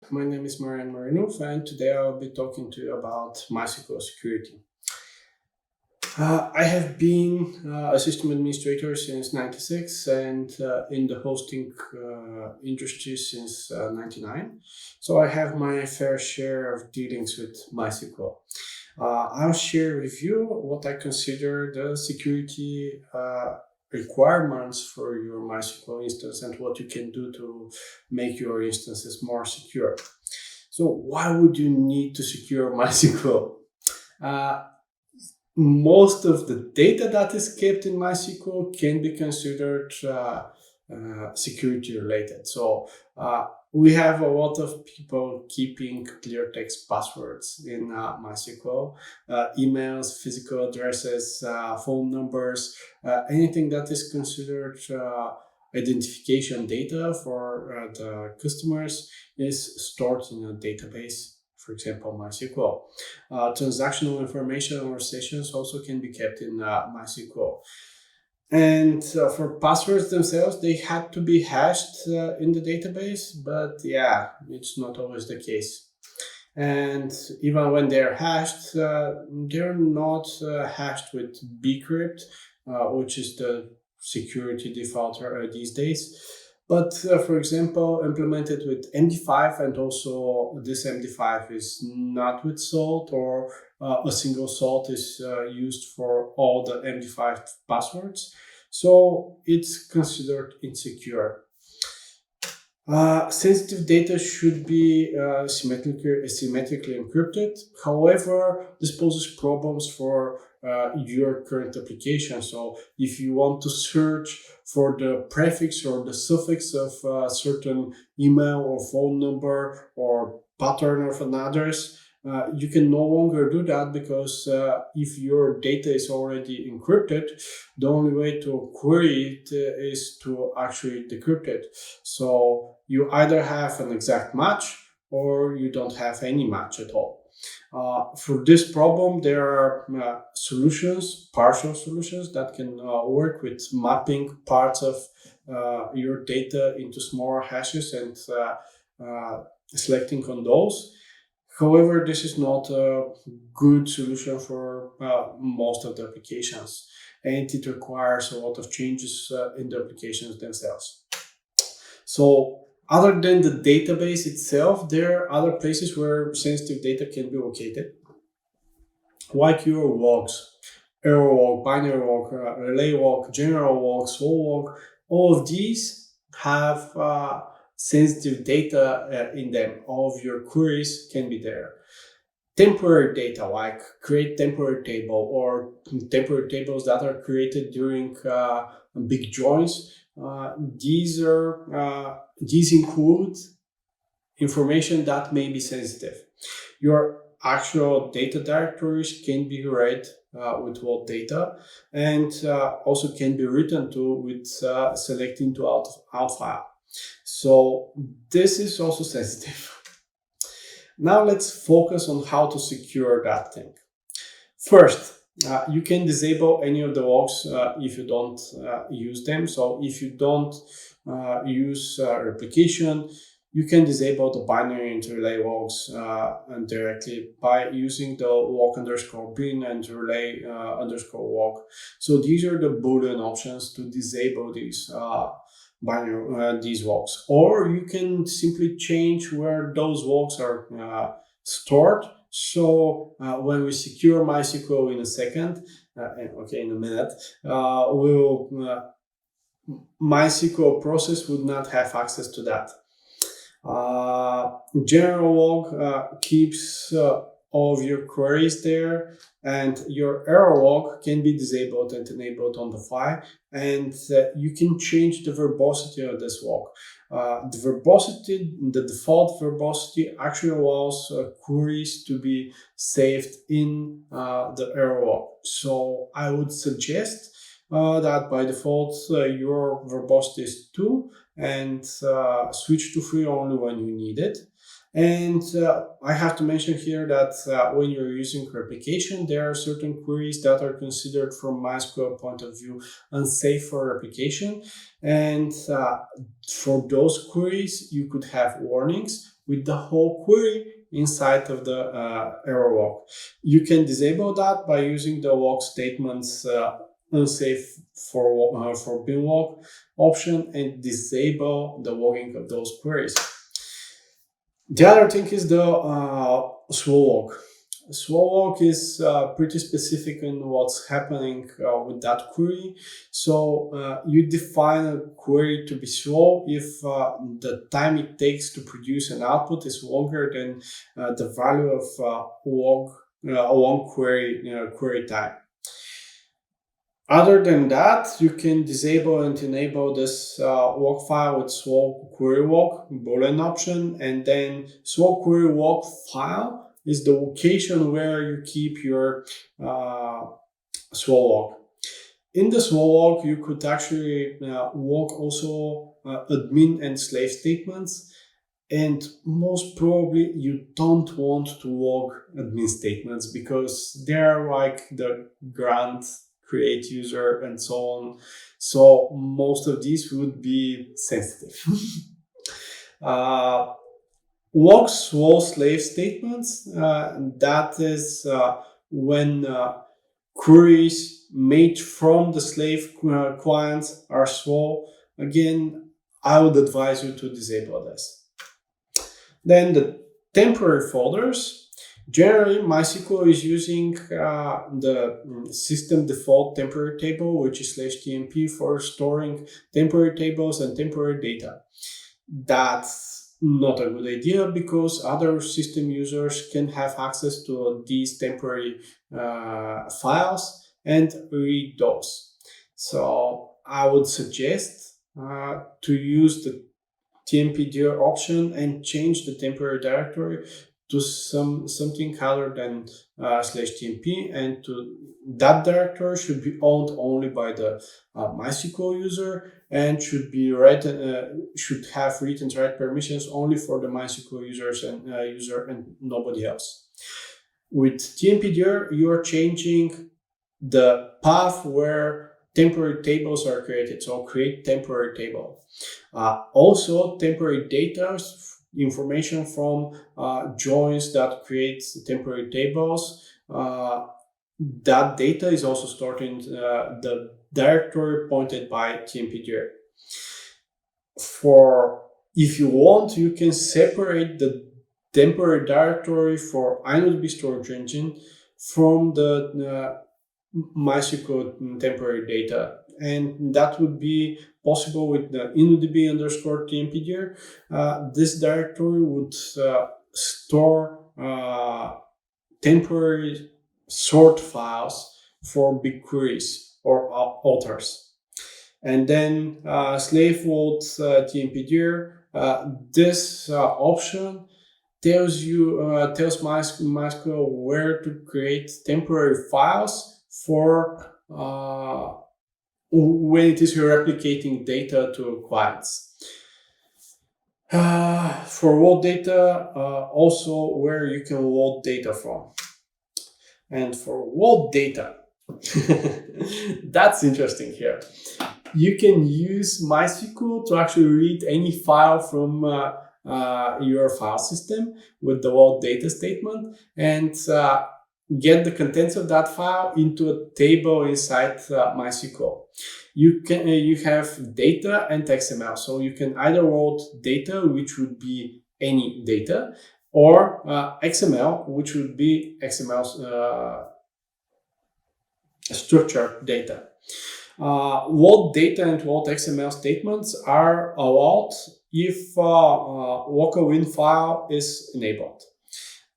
My name is Marian Marinov, and today I'll be talking to you about MySQL security. I have been a system administrator since '96 and in the hosting industry since '99. So I have my fair share of dealings with MySQL. I'll share with you what I consider the security requirements for your MySQL instance and what you can do to make your instances more secure. So why would you need to secure MySQL? Most of the data that is kept in MySQL can be considered security related. So we have a lot of people keeping clear text passwords in MySQL, emails, physical addresses, phone numbers, anything that is considered identification data for the customers is stored in a database. For example, MySQL. Transactional information or sessions also can be kept in MySQL. And for passwords themselves, they had to be hashed in the database, but yeah, it's not always the case. And even when they're hashed, they're not hashed with bcrypt, which is the security default these days. But for example, implemented with MD5, and also this MD5 is not with salt, or a single salt is used for all the MD5 passwords. So it's considered insecure. Sensitive data should be symmetrically encrypted. However, this poses problems for your current application. So if you want to search for the prefix or the suffix of a certain email or phone number or pattern of an address, you can no longer do that, because if your data is already encrypted, the only way to query it is to actually decrypt it. So you either have an exact match or you don't have any match at all. For this problem, there are solutions, partial solutions, that can work with mapping parts of your data into smaller hashes and selecting on those. However, this is not a good solution for most of the applications, and it requires a lot of changes in the applications themselves. So other than the database itself, there are other places where sensitive data can be located, like your logs, error log, binary log, relay log, general log, slow log. All of these have sensitive data in them. All of your queries can be there. Temporary data, like create temporary table, or temporary tables that are created during big joins. These include information that may be sensitive. Your actual data directories can be read with vault data, and also can be written to with selecting to out file. So this is also sensitive. Now let's focus on how to secure that thing. First, you can disable any of the logs if you don't use them. So if you don't use replication, you can disable the binary and relay logs and directly by using the log_bin and relay_log. So these are the Boolean options to disable these these logs. Or you can simply change where those logs are stored. So when we secure MySQL in a second, in a minute, MySQL process would not have access to that. General log keeps all of your queries there, and your error log can be disabled and enabled on the fly, and you can change the verbosity of this log. The default verbosity actually allows queries to be saved in the error log. So I would suggest that by default your verbosity is 2, and switch to 3 only when you need it. And I have to mention here that when you're using replication, there are certain queries that are considered from MySQL point of view unsafe for replication. And for those queries, you could have warnings. with the whole query inside of the error walk. You can disable that by using the walk statements unsafe for bin walk option and disable the logging of those queries. The other thing is the slow walk. Slow walk is pretty specific in what's happening with that query. So you define a query to be slow if the time it takes to produce an output is longer than the value of long query time. Other than that, you can disable and enable this walk file with slow query walk Boolean option, and then slow query walk file is the location where you keep your slow walk. In the slow walk, you could actually walk also admin and slave statements, and most probably you don't want to walk admin statements because they're like the grant, create user, and so on. So most of these would be sensitive. Walk slow slave statements, that is when queries made from the slave clients are slow. Again, I would advise you to disable this. Then the temporary folders. Generally, MySQL is using the system default temporary table, which is /tmp, for storing temporary tables and temporary data. That's not a good idea because other system users can have access to these temporary files and read those. So I would suggest to use the tmpdir option and change the temporary directory to something other than /tmp, and that directory should be owned only by the MySQL user and should have read and write permissions only for the MySQL users and nobody else. With tmpdir, you are changing the path where temporary tables are created. So create temporary table. Also, temporary data, information from joins that creates temporary tables. That data is also stored in the directory pointed by tmpdir. If you want, you can separate the temporary directory for InnoDB storage engine from the MySQL temporary data, and that would be possible with the InnoDB_tmpdir. This directory would store temporary sort files for big queries or authors. And then slave vault tmpdir. This option tells MySQL where to create temporary files for when it is replicating data to clients. For vault data, also where you can vault data from. And for vault data, that's interesting here. You can use MySQL to actually read any file from your file system with the vault data statement and get the contents of that file into a table inside MySQL. You have data and XML, so you can either vault data, which would be any data, or XML, which would be XML structured data. Vault data and vault XML statements are allowed if local win file is enabled.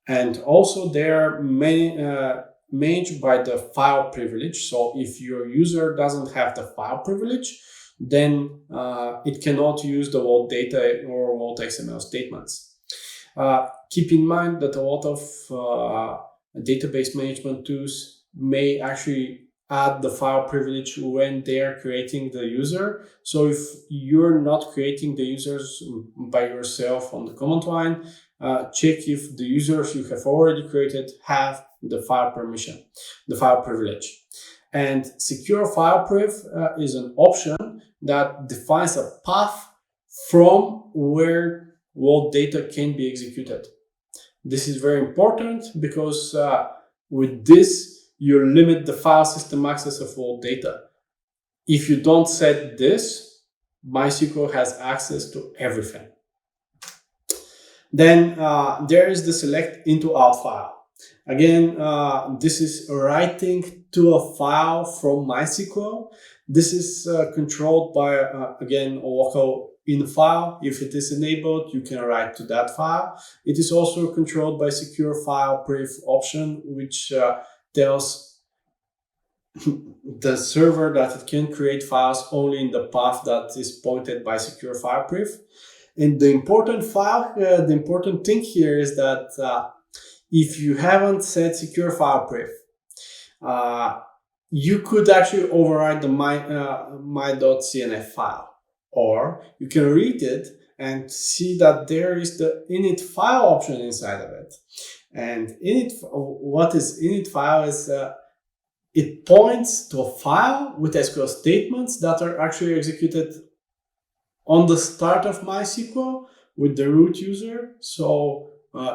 And also they are managed by the file privilege. So if your user doesn't have the file privilege, then it cannot use the vault data or vault XML statements. Keep in mind that a lot of database management tools may actually add the file privilege when they are creating the user. So if you're not creating the users by yourself on the command line, check if the users you have already created have the file permission, the file privilege. And secure file priv is an option that defines a path from where what data can be executed. This is very important because with this, you limit the file system access of all data. If you don't set this, MySQL has access to everything. Then there is the select into out file. Again, this is writing to a file from MySQL. This is controlled by, again, a local in file. If it is enabled, you can write to that file. It is also controlled by secure file pref option, which tells the server that it can create files only in the path that is pointed by secure file pref. And the important thing here is that if you haven't set secure file pref, you could actually override the my.cnf file, or you can read it and see that there is the init file option inside of it. And what is init file is it points to a file with SQL statements that are actually executed on the start of MySQL with the root user. So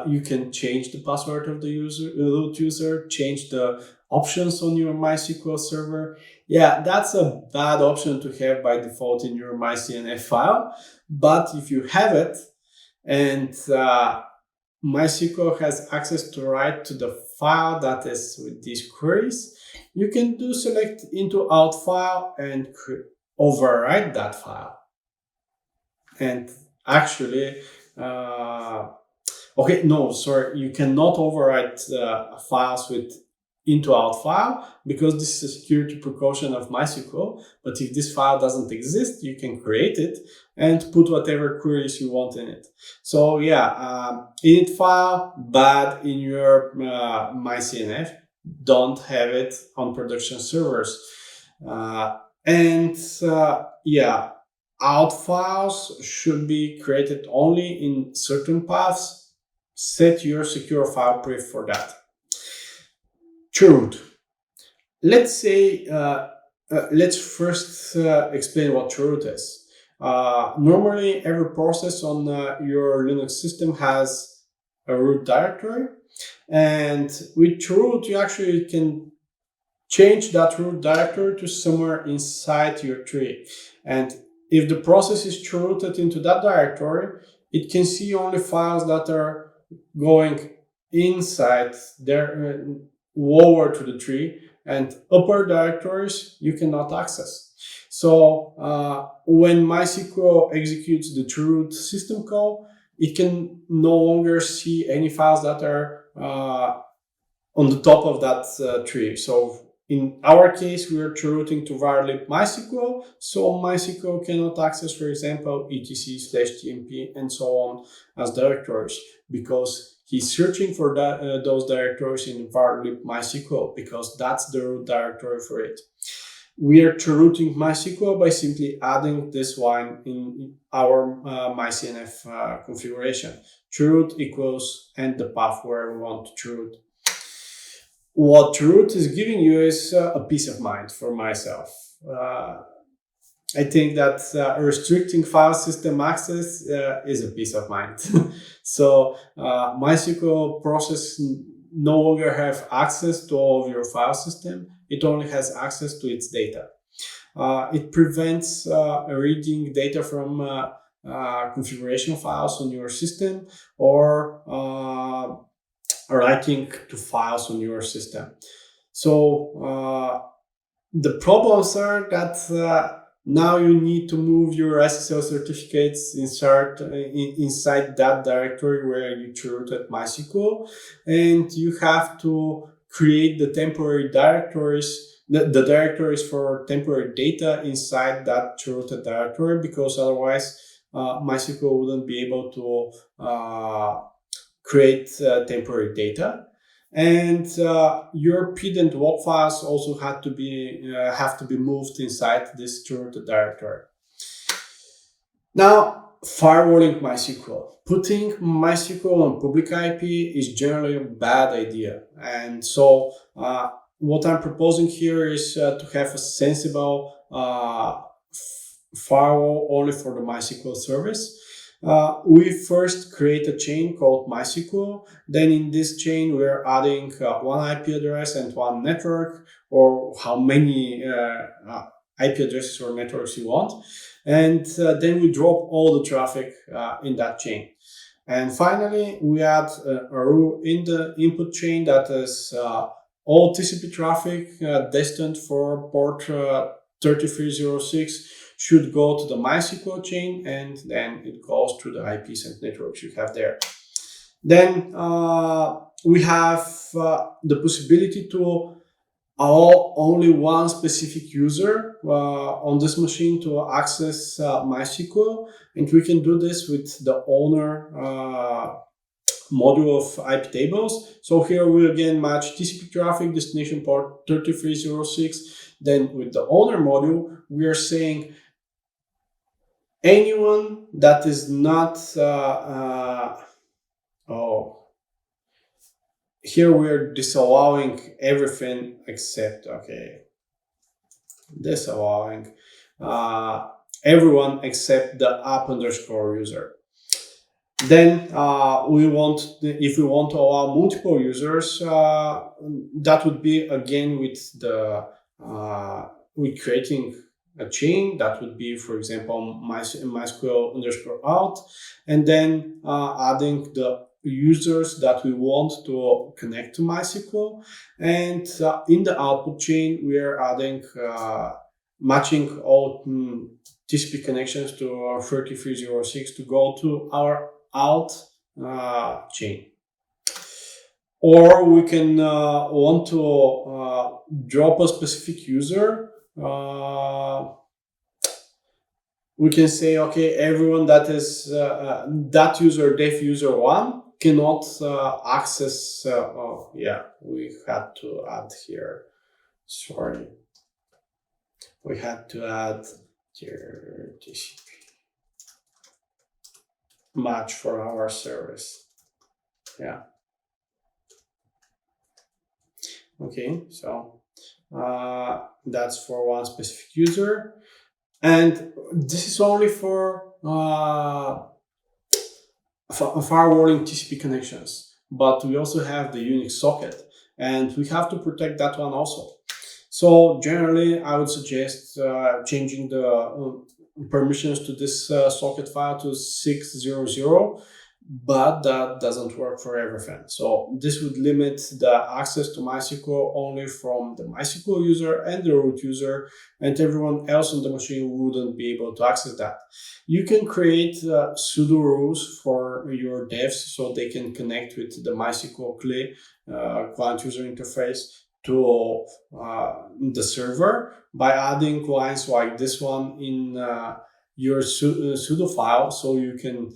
you can change the password of the root user, change the options on your MySQL server. Yeah, that's a bad option to have by default in your myCNF file. But if you have it and MySQL has access to write to the file that is with these queries, you can do select into out file and override that file. And actually, you cannot override files with into out file because this is a security precaution of MySQL. But if this file doesn't exist, you can create it and put whatever queries you want in it. So yeah, init file, bad in your myCNF. Don't have it on production servers. Out files should be created only in certain paths. Set your secure file pref for that. Chroot. Let's say, let's first explain what chroot is. Normally, every process on your Linux system has a root directory. And with chroot, you actually can change that root directory to somewhere inside your tree. And if the process is chrooted into that directory, it can see only files that are going inside there, lower to the tree, and upper directories you cannot access. So when MySQL executes the chroot system call, it can no longer see any files that are on the top of that tree. So in our case, we are chrooting to varlib MySQL, so MySQL cannot access, for example, etc/tmp and so on as directories, because he's searching for those directories in varlib MySQL, because that's the root directory for it. We are chrooting MySQL by simply adding this line in our myCNF configuration. Chroot equals and the path where we want to chroot. What chroot is giving you is a peace of mind for myself. I think that restricting file system access is a peace of mind. So MySQL process no longer have access to all of your file system. It only has access to its data. It prevents reading data from configuration files on your system or writing to files on your system. So the problems are that now you need to move your SSL certificates inside that directory where you chrooted MySQL, and you have to create the temporary directories, the directories for temporary data inside that chrooted directory, because otherwise MySQL wouldn't be able to create temporary data. And your PID and WOP files also have to be moved inside this chrooted directory. Now, firewalling MySQL. Putting MySQL on public IP is generally a bad idea. And so what I'm proposing here is to have a sensible firewall only for the MySQL service. We first create a chain called MySQL. Then in this chain, we're adding one IP address and one network, or how many IP addresses or networks you want. And then we drop all the traffic in that chain. And finally, we add a rule in the input chain that is all TCP traffic destined for port 3306 should go to the MySQL chain, and then it goes through the IPs and networks you have there. Then we have the possibility to allow only one specific user on this machine to access MySQL, and we can do this with the owner module of IP tables. So here we again match TCP traffic, destination port 3306. Then with the owner module, we are saying anyone that is not here we're disallowing everything except disallowing everyone except the app_user. Then if we want to allow multiple users, that would be again with with creating a chain that would be, for example, MySQL_out, and then adding the users that we want to connect to MySQL. And in the output chain, we are adding matching all TCP connections to 3306 to go to our out chain. Or we can want to drop a specific user. We can say, okay, everyone that is that user, def user 1, cannot access. We had to add here. Sorry, we had to add here TCP match for our service. Yeah. Okay, so that's for one specific user, and this is only for firewalling TCP connections. But we also have the Unix socket, and we have to protect that one also. So generally, I would suggest changing the permissions to this socket file to 600. But that doesn't work for everything. So this would limit the access to MySQL only from the MySQL user and the root user, and everyone else on the machine wouldn't be able to access that. You can create pseudo rules for your devs so they can connect with the MySQL CLI client user interface to the server by adding lines like this one in your pseudo file, so you can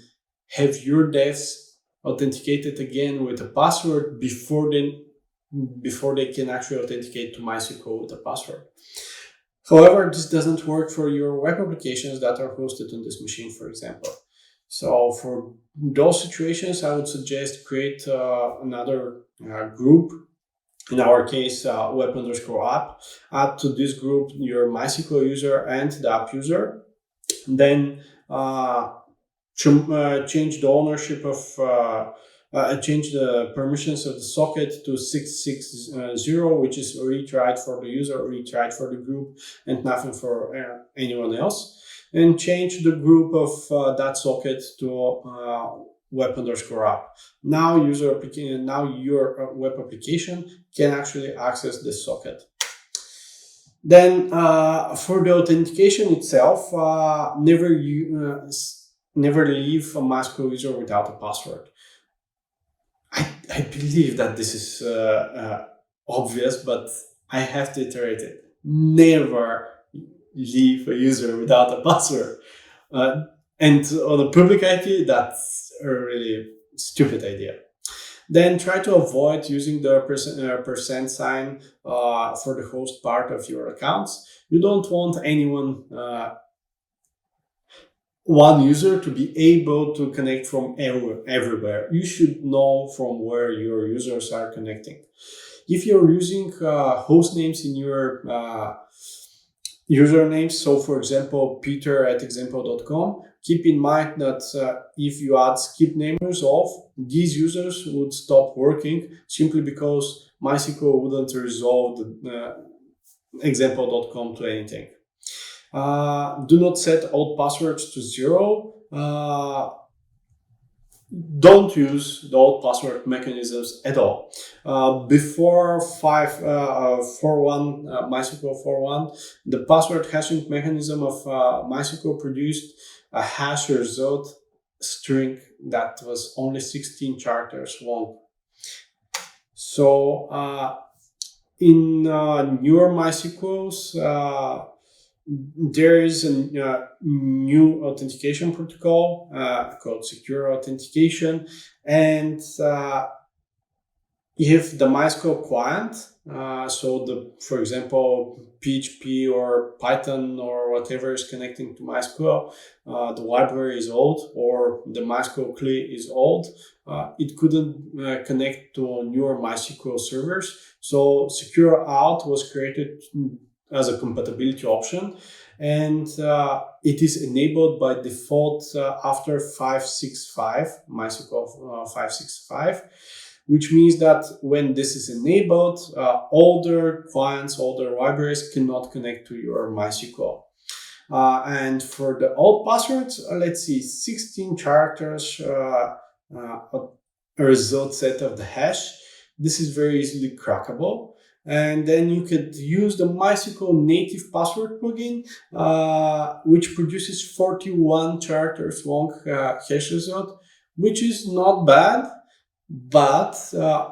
have your devs authenticated again with a password before they can actually authenticate to MySQL with a password. However, this doesn't work for your web applications that are hosted on this machine, for example. So for those situations, I would suggest create another group. In our case, web_app. Add to this group your MySQL user and the app user. Then change the ownership of change the permissions of the socket to 660, which is read-write for the user, read-write for the group, and nothing for anyone else. And change the group of that socket to web_app. Now your web application can actually access this socket. Then for the authentication itself, never leave a MySQL user without a password. I believe that this is obvious, but I have to iterate it. Never leave a user without a password. And on a public IP, that's a really stupid idea. Then try to avoid using the percent sign for the host part of your accounts. You don't want anyone one user to be able to connect from everywhere. You should know from where your users are connecting. If you're using host names in your usernames. So for example, peter@example.com. Keep in mind that if you add skip name resolve, these users would stop working simply because MySQL wouldn't resolve the example.com to anything. Do not set old passwords to 0. Don't use the old password mechanisms at all. Before 4.1, MySQL 4.1, the password hashing mechanism of MySQL produced a hash result string that was only 16 characters long. So in newer MySQLs, there is a new authentication protocol called Secure Authentication, and if the MySQL client, for example, PHP or Python or whatever is connecting to MySQL, the library is old or the MySQL CLI is old, it couldn't connect to newer MySQL servers. So Secure Out was created as a compatibility option, and it is enabled by default after 5.6.5, MySQL 5.6.5, which means that when this is enabled, older clients, older libraries cannot connect to your MySQL. And for the old passwords, let's see, 16 characters, a result set of the hash. This is very easily crackable. And then you could use the MySQL native password plugin, which produces 41 characters long hash result, which is not bad, but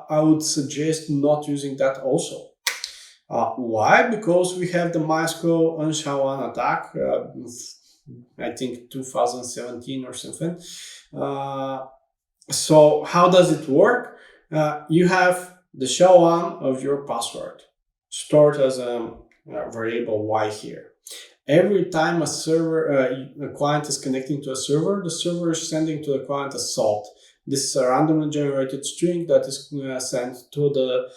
I would suggest not using that also. Why? Because we have the MySQL on SHA-1 attack, I think 2017 or something. So how does it work? You have the SHA-1 of your password stored as a variable y here. Every time a client is connecting to a server, the server is sending to the client a salt. This is a randomly generated string that is sent to the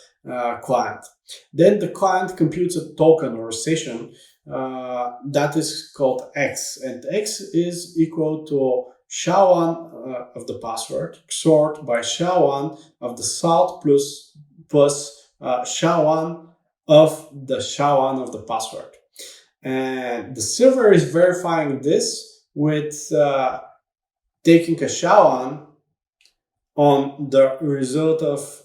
client. Then the client computes a token or a session that is called x, and x is equal to SHA-1 of the password XORed by SHA-1 of the salt plus SHA-1 of the SHA-1 of the password. And the server is verifying this with taking a SHA-1 on the result of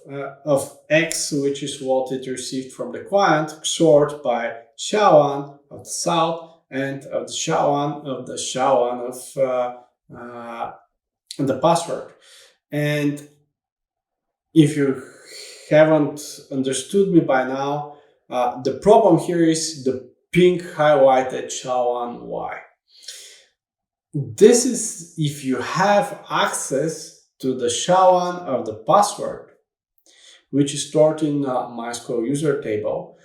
x, which is what it received from the client, XORed by SHA-1 of the salt and of the SHA-1 of the SHA-1 of the password. And if you haven't understood me by now, the problem here is the pink highlighted SHA-1Y. This is if you have access to the SHA-1 of the password, which is stored in MySQL user table,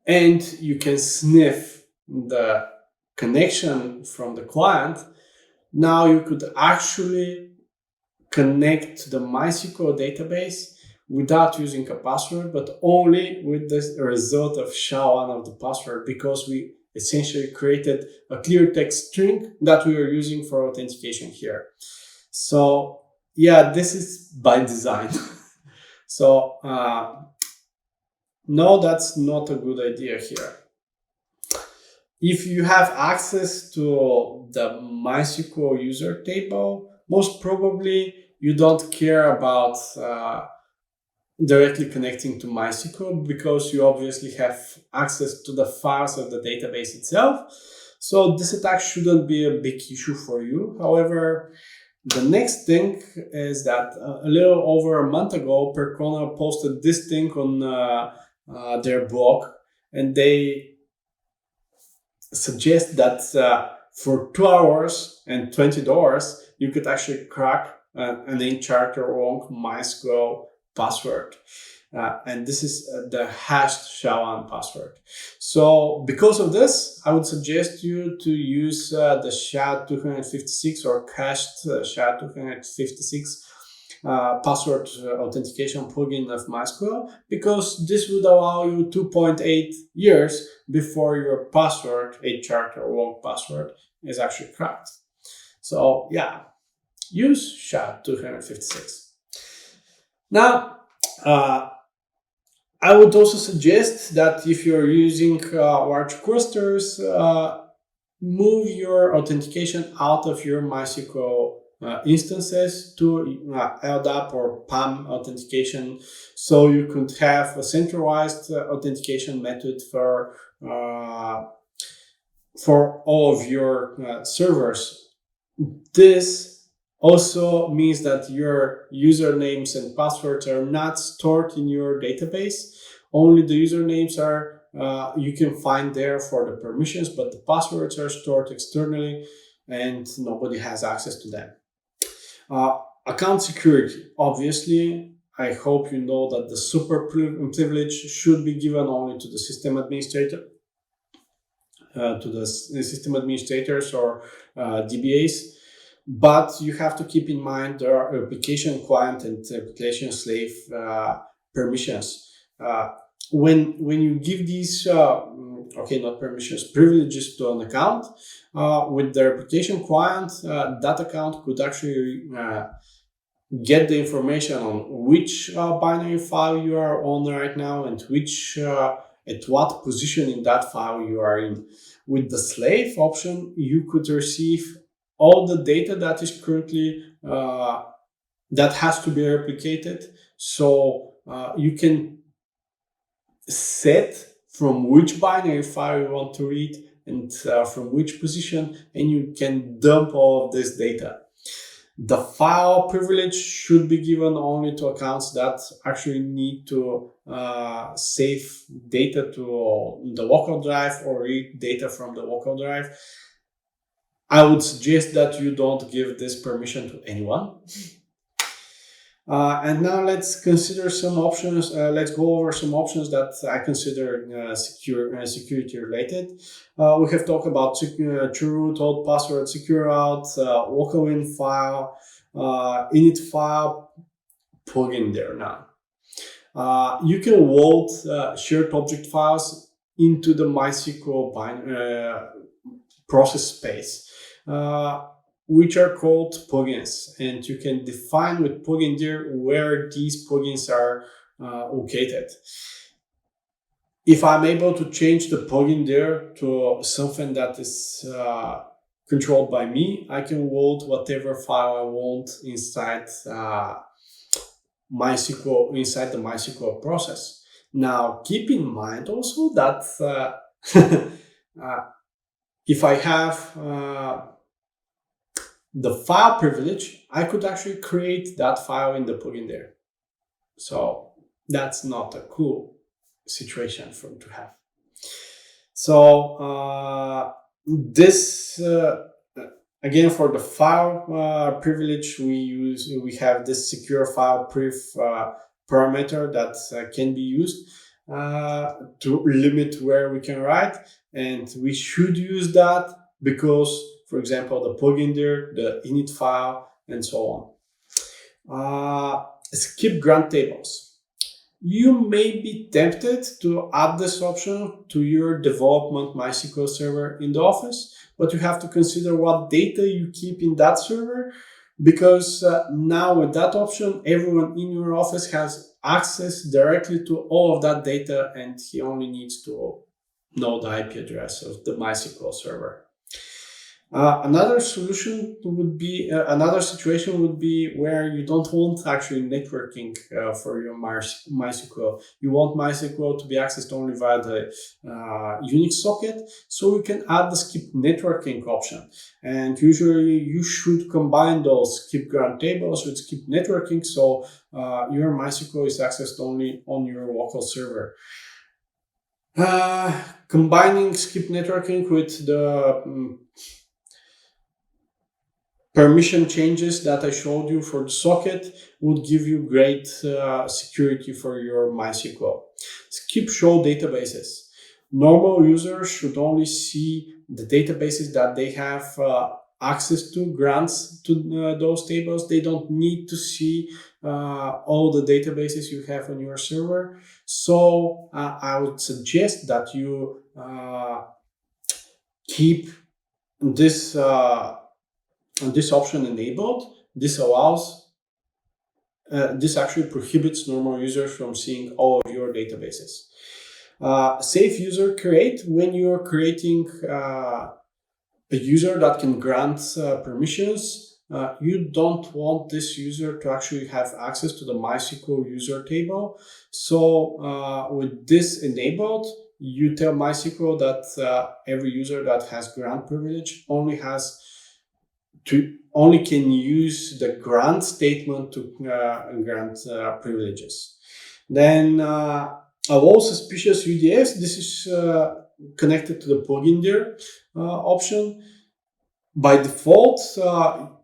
and you can sniff the connection from the client. Now you could actually connect to the MySQL database without using a password, but only with the result of SHA-1 of the password, because we essentially created a clear text string that we are using for authentication here. So yeah, this is by design. So no, that's not a good idea here. If you have access to the MySQL user table, most probably you don't care about directly connecting to MySQL, because you obviously have access to the files of the database itself. So this attack shouldn't be a big issue for you. However, the next thing is that a little over a month ago, Percona posted this thing on their blog, and they suggest that for 2 hours and $20, you could actually crack an 8-character long MySQL password. And this is the hashed SHA-1 password. So because of this, I would suggest you to use the SHA-256 or cached SHA-256 password authentication plugin of MySQL, because this would allow you 2.8 years before your password, 8-character long password, is actually cracked. So yeah, use SHA-256. Now, I would also suggest that if you're using large clusters, move your authentication out of your MySQL instances to LDAP or PAM authentication, so you could have a centralized authentication method for all of your servers. This also means that your usernames and passwords are not stored in your database. Only the usernames are you can find there for the permissions, but the passwords are stored externally and nobody has access to them. Account security. Obviously, I hope you know that the super privilege should be given only to the system administrator, to the system administrators or DBAs. But you have to keep in mind there are application client and application slave permissions. When you give these not permissions, privileges to an account, with the application client, that account could actually get the information on which binary file you are on right now and which at what position in that file you are in. With the slave option, you could receive all the data that is currently that has to be replicated. So you can set from which binary file you want to read and from which position, and you can dump all of this data. The file privilege should be given only to accounts that actually need to save data to the local drive or read data from the local drive. I would suggest that you don't give this permission to anyone. And now let's consider some options. Let's go over some options that I consider security related. We have talked about chroot, old password, secure out, local in file, init file, plugin there now. You can load shared object files into the MySQL process space, which are called plugins, and you can define with plugin there where these plugins are located. If I'm able to change the plugin there to something that is controlled by me, I can load whatever file I want inside MySQL, inside the MySQL process. Now, keep in mind also that if I have the file privilege, I could actually create that file in the plugin there. So that's not a cool situation to have. So this again, for the file privilege, we have this secure file priv parameter that can be used to limit where we can write, and we should use that because, for example, the plugin there, the init file, and so on. Skip grant tables. You may be tempted to add this option to your development MySQL server in the office, but you have to consider what data you keep in that server, because now with that option, everyone in your office has access directly to all of that data, and he only needs to know the IP address of the MySQL server. Another solution would be, another situation would be where you don't want actually networking for your MySQL. You want MySQL to be accessed only via the Unix socket, so you can add the skip networking option. And usually you should combine those skip grant tables with skip networking, so your MySQL is accessed only on your local server. Combining skip networking with the permission changes that I showed you for the socket would give you great security for your MySQL. Skip show databases. Normal users should only see the databases that they have access to, grants to those tables. They don't need to see all the databases you have on your server. So I would suggest that you keep this option enabled. This allows, this actually prohibits normal users from seeing all of your databases. Safe user create, when you're creating a user that can grant permissions, you don't want this user to actually have access to the MySQL user table. So with this enabled, you tell MySQL that every user that has grant privilege only can use the grant statement to grant privileges. Then allow suspicious UDFs. This is connected to the plugin there option. By default,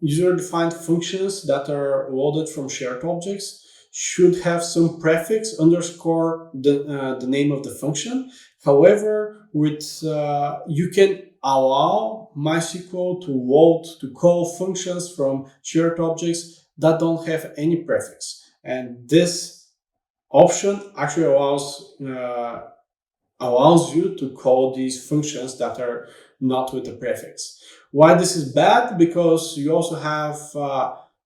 user-defined functions that are loaded from shared objects should have some prefix underscore the name of the function. However, with you can allow MySQL to call functions from shared objects that don't have any prefix, and this option actually allows you to call these functions that are not with a prefix. Why this is bad? Because you also have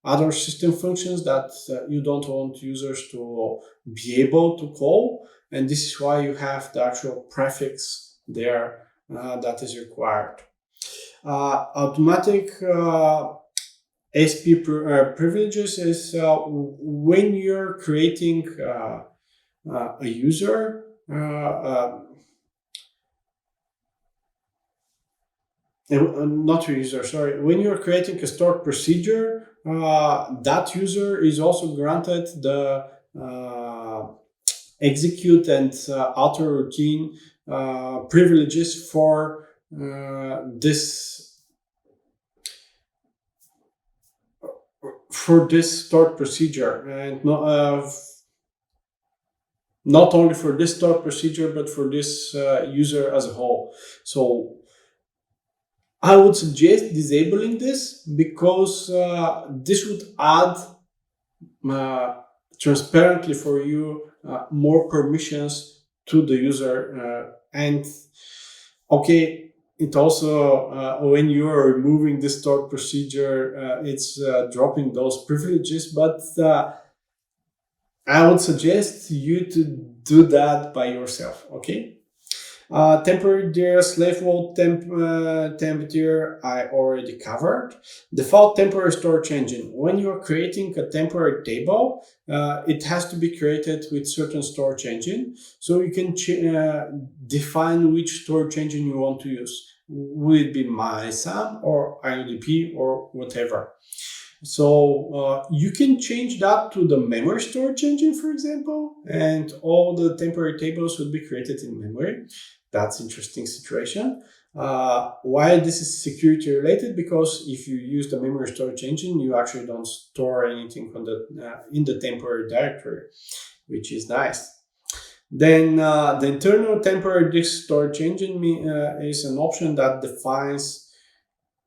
other system functions that you don't want users to be able to call, and this is why you have the actual prefix there that is required. Automatic SP privileges is when you're creating a user, not a user, sorry. When you're creating a stored procedure, that user is also granted the execute and alter routine privileges for this stored procedure, and not only for this stored procedure, but for this user as a whole. So I would suggest disabling this, because this would add transparently for you more permissions to the user. And okay, it also, when you are removing the stored procedure, it's dropping those privileges, but I would suggest you to do that by yourself, okay? Temporary dir, slave world temp dir, I already covered. Default temporary storage engine. When you are creating a temporary table, it has to be created with certain storage engine. So you can define which storage engine you want to use. Will it be MySam or IODP or whatever? So you can change that to the memory storage engine, for example, and all the temporary tables would be created in memory. That's an interesting situation. Why this is security related? Because if you use the memory storage engine, you actually don't store anything on in the temporary directory, which is nice. Then the internal temporary disk storage engine is an option that defines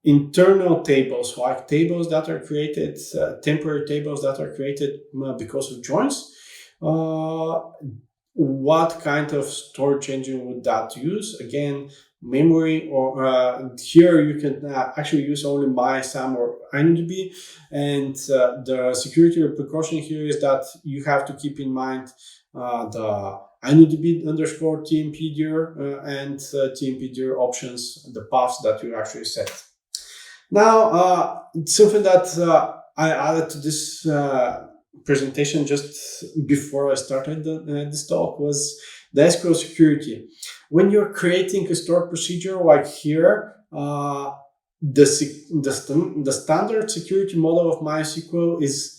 internal tables, like tables that are created, temporary tables that are created because of joins. What kind of storage engine would that use? Again, memory, or here you can actually use only MySam or INDB. And the security precaution here is that you have to keep in mind the INDB underscore TMP-dir and TMP-dir options, the paths that you actually set. Now, something that I added to this presentation just before I started this talk was the Escrow Security. When you're creating a stored procedure like here, the standard security model of MySQL is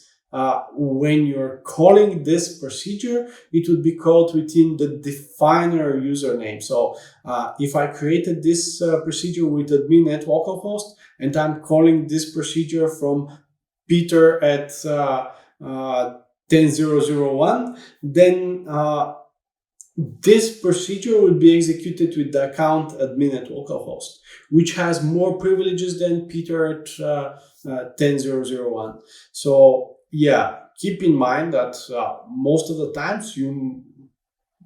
when you're calling this procedure, it would be called within the definer username. So if I created this procedure with admin at localhost, and I'm calling this procedure from Peter at 10.0.0.1, then this procedure would be executed with the account admin at localhost, which has more privileges than Peter at 10.0.0.1. So yeah, keep in mind that most of the times you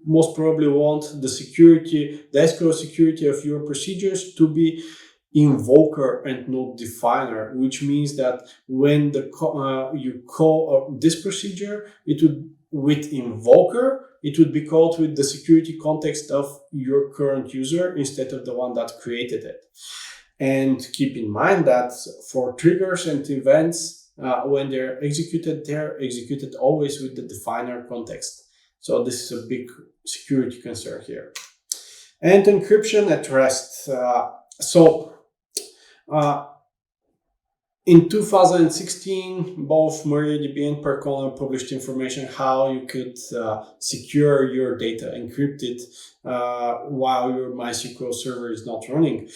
most probably want the security, the escrow security of your procedures to be invoker and not definer, which means that when you call this procedure, it would with invoker, it would be called with the security context of your current user instead of the one that created it. And keep in mind that for triggers and events, when they're executed always with the definer context. So this is a big security concern here. And encryption at rest. In 2016, both MariaDB and Percolor published information how you could secure your data, encrypt it while your MySQL server is not running.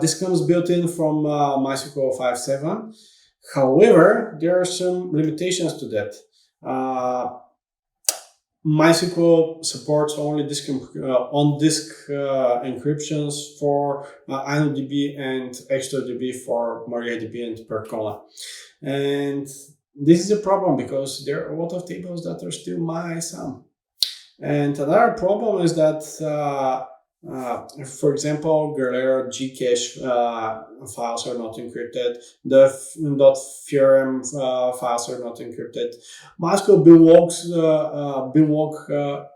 This comes built in from MySQL 5.7. However, there are some limitations to that. MySQL supports only on-disk encryptions for InnoDB and ExtraDB for MariaDB and Percola. And this is a problem because there are a lot of tables that are still MySAM. And another problem is that, for example, Galera Gcache files are not encrypted. The .theorem files are not encrypted. MySQL binlog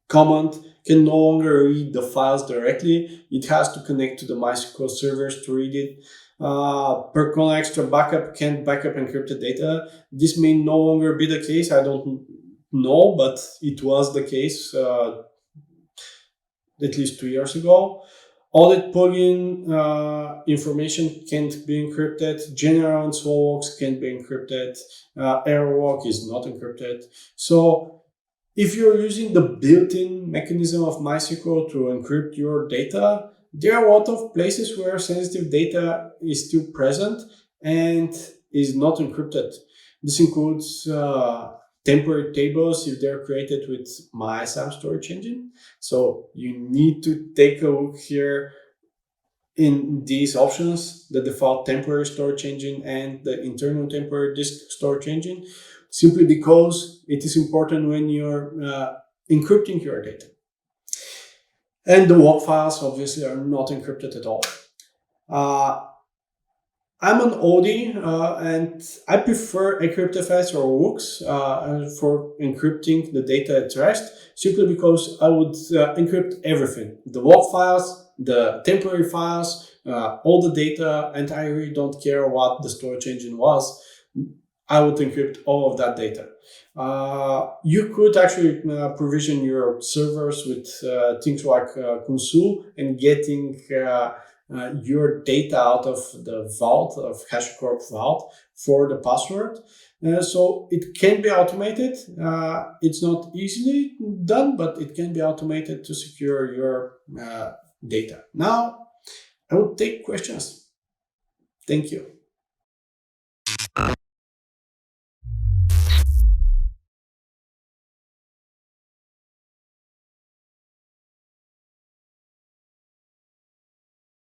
command can no longer read the files directly. It has to connect to the MySQL servers to read it. Percona Extra Backup can't backup encrypted data. This may no longer be the case. I don't know, but it was the case at least 2 years ago. Audit plugin information can't be encrypted. General and slow walks can't be encrypted. Error walk is not encrypted. So if you're using the built-in mechanism of MySQL to encrypt your data, there are a lot of places where sensitive data is still present and is not encrypted. This includes temporary tables if they're created with MySAM storage engine. So you need to take a look here in these options, the default temporary storage engine and the internal temporary disk storage engine, simply because it is important when you're encrypting your data. And the log files obviously are not encrypted at all. I'm an OD and I prefer encryptFS or LUKS for encrypting the data at rest, simply because I would encrypt everything. The log files, the temporary files, all the data, and I really don't care what the storage engine was. I would encrypt all of that data. You could actually provision your servers with things like Kunsu and getting your data out of the vault of HashiCorp vault for the password. So it can be automated. It's not easily done, but it can be automated to secure your data. Now, I will take questions. Thank you.